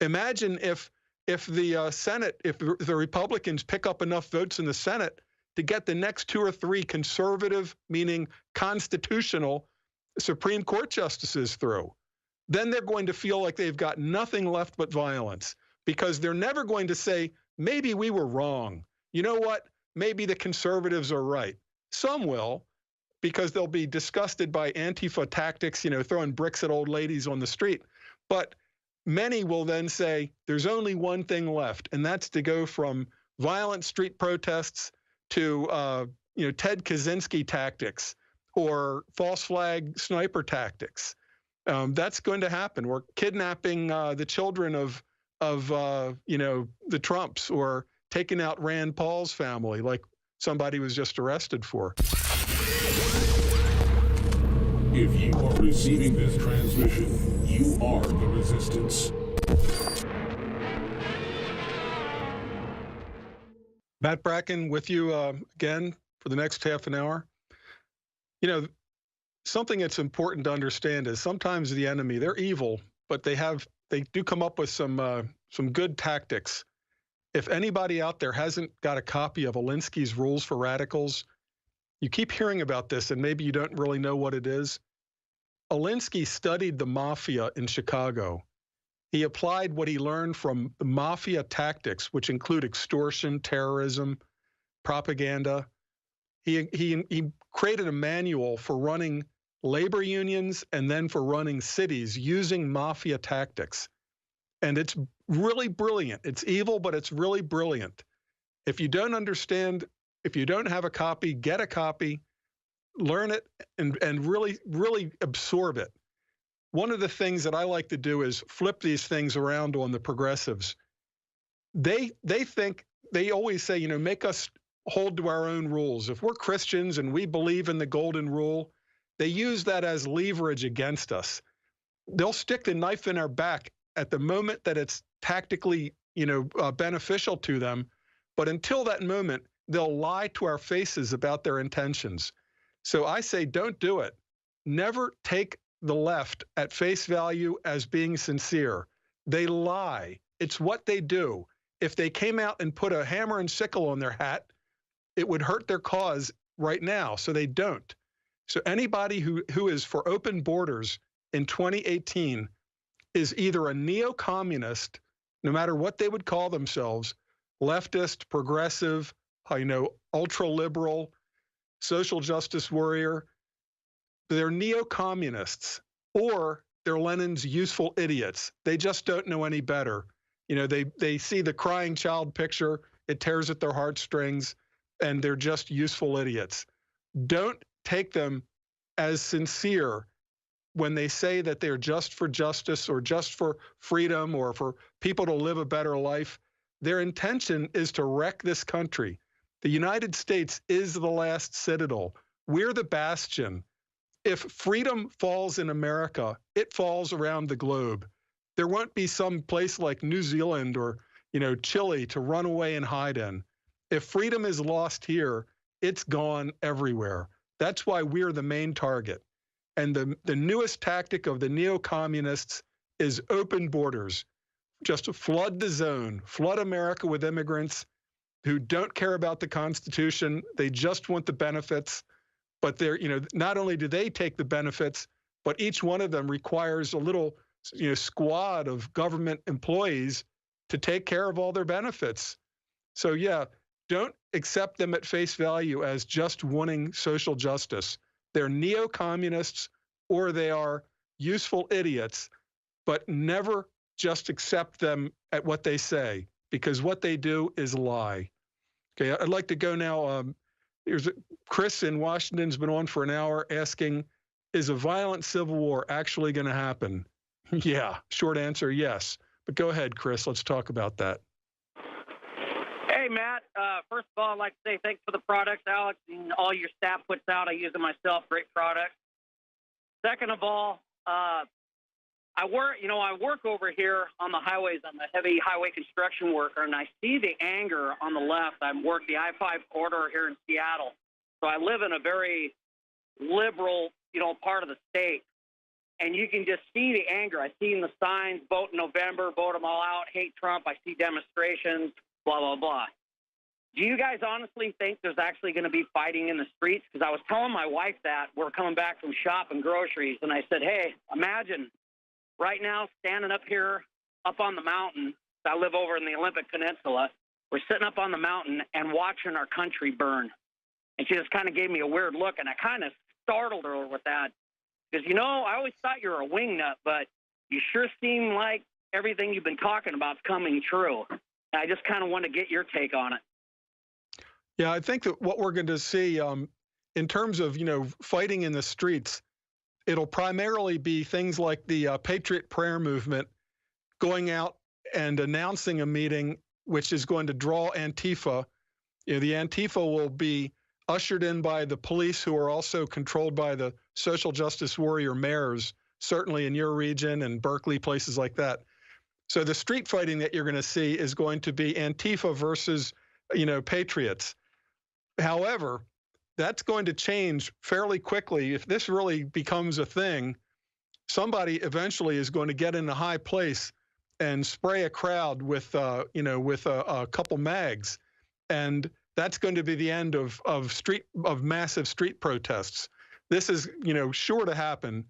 Imagine if the Senate, if the Republicans pick up enough votes in the Senate to get the next 2 or 3 conservative, meaning constitutional, Supreme Court justices through. Then they're going to feel like they've got nothing left but violence, because they're never going to say, maybe we were wrong. You know what? Maybe the conservatives are right. Some will, because they'll be disgusted by Antifa tactics, throwing bricks at old ladies on the street. But many will then say, there's only one thing left, and that's to go from violent street protests to Ted Kaczynski tactics or false flag sniper tactics. That's going to happen. We're kidnapping the children of the Trumps, or taking out Rand Paul's family, like somebody was just arrested for. If you are receiving this transmission, you are the resistance. Matt Bracken with you again for the next half an hour. Something that's important to understand is sometimes the enemy, they're evil, but they do come up with some good tactics. If anybody out there hasn't got a copy of Alinsky's Rules for Radicals, you keep hearing about this and maybe you don't really know what it is. Alinsky studied the mafia in Chicago. He applied what he learned from the mafia tactics, which include extortion, terrorism, propaganda. He created a manual for running labor unions and then for running cities using mafia tactics. And it's really brilliant. It's evil, but it's really brilliant. If you don't understand, if you don't have a copy, get a copy, learn it, and really, really absorb it. One of the things that I like to do is flip these things around on the progressives. They think, they always say, make us hold to our own rules. If we're Christians and we believe in the golden rule, they use that as leverage against us. They'll stick the knife in our back at the moment that it's tactically, beneficial to them. But until that moment, they'll lie to our faces about their intentions. So I say, don't do it. Never take the left at face value as being sincere. They lie. It's what they do. If they came out and put a hammer and sickle on their hat, it would hurt their cause right now. So they don't. So anybody who is for open borders in 2018 is either a neo-communist, no matter what they would call themselves, leftist, progressive, ultra-liberal, social justice warrior. They're neo-communists, or they're Lenin's useful idiots. They just don't know any better. They see the crying child picture, it tears at their heartstrings, and they're just useful idiots. Don't take them as sincere when they say that they're just for justice or just for freedom or for people to live a better life. Their intention is to wreck this country. The United States is the last citadel. We're the bastion. If freedom falls in America, it falls around the globe. There won't be some place like New Zealand or, Chile to run away and hide in. If freedom is lost here, it's gone everywhere. That's why we're the main target. And the newest tactic of the neo-communists is open borders. Just to flood the zone, flood America with immigrants who don't care about the Constitution. They just want the benefits. But they're, not only do they take the benefits, but each one of them requires a little, squad of government employees to take care of all their benefits. So yeah, don't accept them at face value as just wanting social justice. They're neo-communists or they are useful idiots, but never just accept them at what they say, because what they do is lie. Okay, I'd like to go now. Here's Chris in Washington's been on for an hour asking, is a violent civil war actually going to happen? Yeah, short answer, yes. But go ahead, Chris, let's talk about that. Hey, Matt. First of all, I'd like to say thanks for the products, Alex, and all your staff puts out. I use them myself. Great products. Second of all, I work over here on the highways. I'm a heavy highway construction worker, and I see the anger on the left. I work the I-5 corridor here in Seattle, so I live in a very liberal, part of the state. and you can just see the anger. I see in the signs, vote in November, vote them all out, hate Trump. I see demonstrations, blah, blah, blah. Do you guys honestly think there's actually going to be fighting in the streets? Because I was telling my wife that we're coming back from shopping groceries, and I said, hey, imagine right now standing up here up on the mountain. I live over in the Olympic Peninsula. We're sitting up on the mountain and watching our country burn. And she just kind of gave me a weird look, and I kind of startled her with that. Because, you know, I always thought you were a wingnut, but you sure seem like everything you've been talking about is coming true. And I just kind of want to get your take on it. Yeah, I think that what we're going to see in terms of, fighting in the streets, it'll primarily be things like the Patriot Prayer movement going out and announcing a meeting which is going to draw Antifa. The Antifa will be ushered in by the police, who are also controlled by the social justice warrior mayors, certainly in your region and Berkeley, places like that. So the street fighting that you're going to see is going to be Antifa versus, patriots. However, that's going to change fairly quickly. If this really becomes a thing, somebody eventually is going to get in a high place and spray a crowd with a couple mags, and that's going to be the end of massive street protests. This is sure to happen.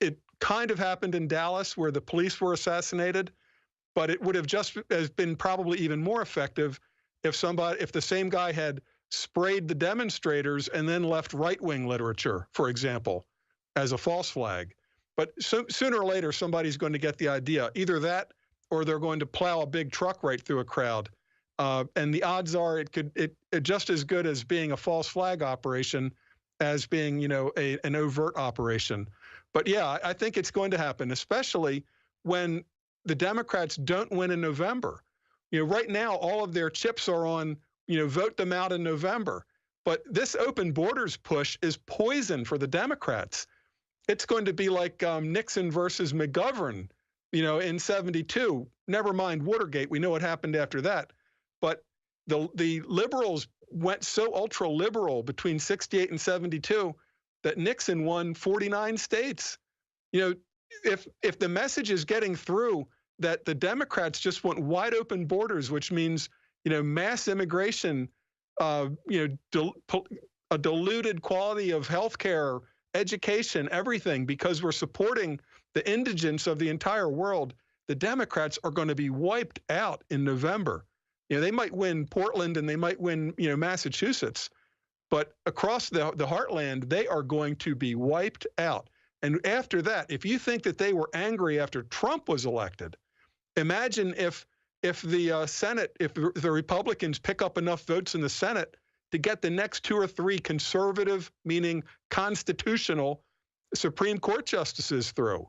It kind of happened in Dallas, where the police were assassinated, but it would have just been probably even more effective if the same guy had sprayed the demonstrators and then left right-wing literature, for example, as a false flag. But sooner or later, somebody's going to get the idea. Either that, or they're going to plow a big truck right through a crowd. And the odds are it just as good as being a false flag operation as being, an overt operation. But yeah, I think it's going to happen, especially when the Democrats don't win in November. Right now, all of their chips are on, vote them out in November. But this open borders push is poison for the Democrats. It's going to be like Nixon versus McGovern, in '72. Never mind Watergate. We know what happened after that. But the liberals went so ultra liberal between '68 and '72 that Nixon won 49 states. If the message is getting through that the Democrats just want wide open borders, which means mass immigration, a diluted quality of health care, education, everything, because we're supporting the indigents of the entire world, the Democrats are going to be wiped out in November. They might win Portland and they might win, Massachusetts, but across the heartland, they are going to be wiped out. And after that, if you think that they were angry after Trump was elected, imagine if the Senate, if the Republicans pick up enough votes in the Senate to get the next 2 or 3 conservative, meaning constitutional, Supreme Court justices through.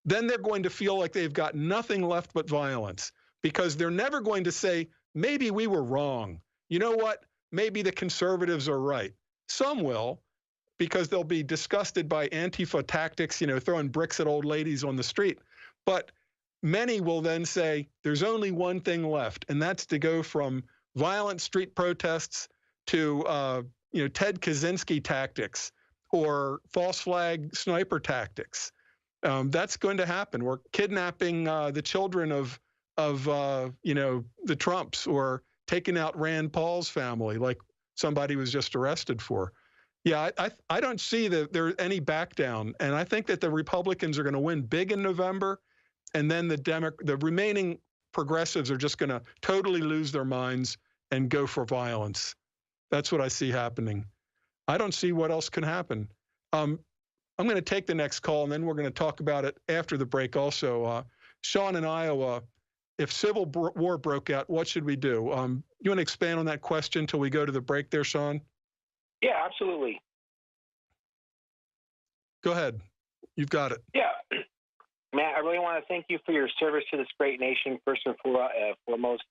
Then they're going to feel like they've got nothing left but violence, because they're never going to say, maybe we were wrong. You know what? Maybe the conservatives are right. Some will, because they'll be disgusted by Antifa tactics, throwing bricks at old ladies on the street. But many will then say, there's only one thing left, and that's to go from violent street protests to Ted Kaczynski tactics or false flag sniper tactics. That's going to happen. We're kidnapping the children of the Trumps, or taking out Rand Paul's family, like somebody was just arrested for. Yeah, I don't see that there's any back down, and I think that the Republicans are going to win big in November, and then the remaining progressives are just going to totally lose their minds and go for violence. That's what I see happening. I don't see what else can happen. I'm going to take the next call, and then we're going to talk about it after the break also. Sean in Iowa, if civil war broke out, what should we do? You want to expand on that question until we go to the break there, Sean? Yeah, absolutely. Go ahead. You've got it. Yeah. Matt, I really want to thank you for your service to this great nation, first and foremost.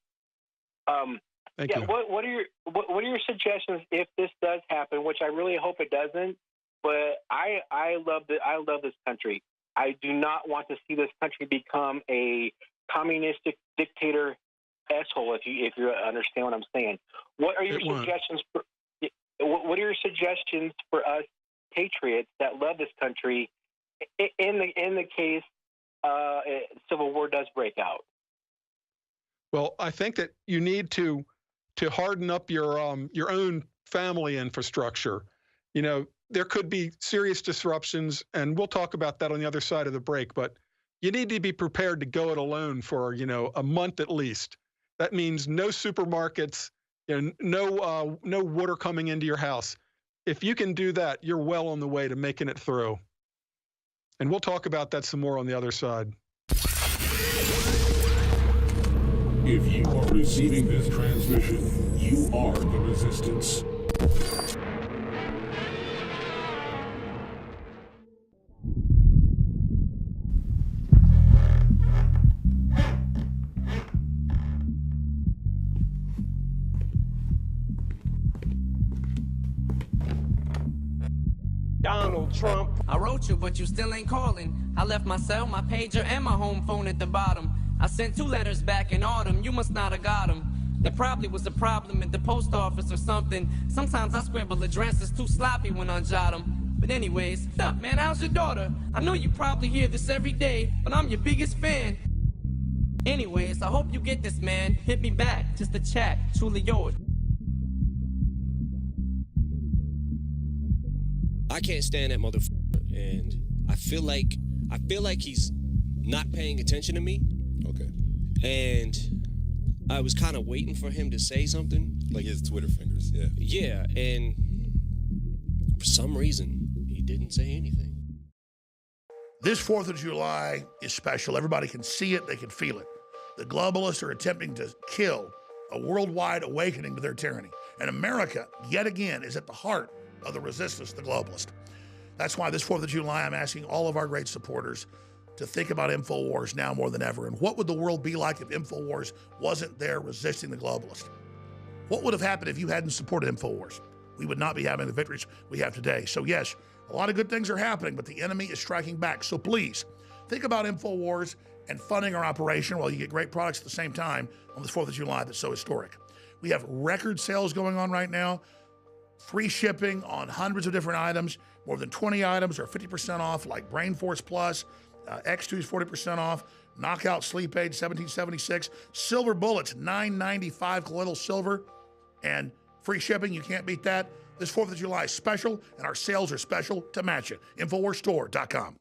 Thank you. What are your suggestions if this does happen? Which I really hope it doesn't. But I love this country. I do not want to see this country become a communistic dictator asshole. If you understand what I'm saying. What are your suggestions? What are your suggestions for us patriots that love this country in the case civil war does break out? Well, I think that you need to harden up your own family infrastructure. You know, there could be serious disruptions, and we'll talk about that on the other side of the break. But you need to be prepared to go it alone for a month at least. That means no supermarkets, no water coming into your house. If you can do that, you're well on the way to making it through. And we'll talk about that some more on the other side. If you are receiving this transmission, you are the Resistance. Donald Trump. I wrote you, but you still ain't calling. I left my cell, my pager, and my home phone at the bottom. I sent 2 letters back in autumn, you must not have got them. There probably was a problem at the post office or something. Sometimes I scribble addresses too sloppy when I jot them. But anyways, what's up, man? How's your daughter? I know you probably hear this every day, but I'm your biggest fan. Anyways, I hope you get this, man. Hit me back, just a chat, truly yours. I can't stand that motherfucker, and I feel like he's not paying attention to me. Okay. And I was kind of waiting for him to say something. Like his Twitter fingers, yeah. Yeah, and for some reason, he didn't say anything. This 4th of July is special. Everybody can see it, they can feel it. The globalists are attempting to kill a worldwide awakening to their tyranny. And America, yet again, is at the heart of the resistance to the globalist. That's why this 4th of July, I'm asking all of our great supporters to think about InfoWars now more than ever. And what would the world be like if InfoWars wasn't there resisting the globalist? What would have happened if you hadn't supported InfoWars? We would not be having the victories we have today. So yes, a lot of good things are happening, but the enemy is striking back. So please, think about InfoWars and funding our operation while you get great products at the same time on this 4th of July that's so historic. We have record sales going on right now. Free shipping on hundreds of different items. More than 20 items are 50% off, like Brain Force Plus. X2 is 40% off. Knockout Sleep Aid, $17.76. Silver Bullets, $9.95 colloidal silver. And free shipping, you can't beat that. This 4th of July is special, and our sales are special to match it. InfoWarsStore.com.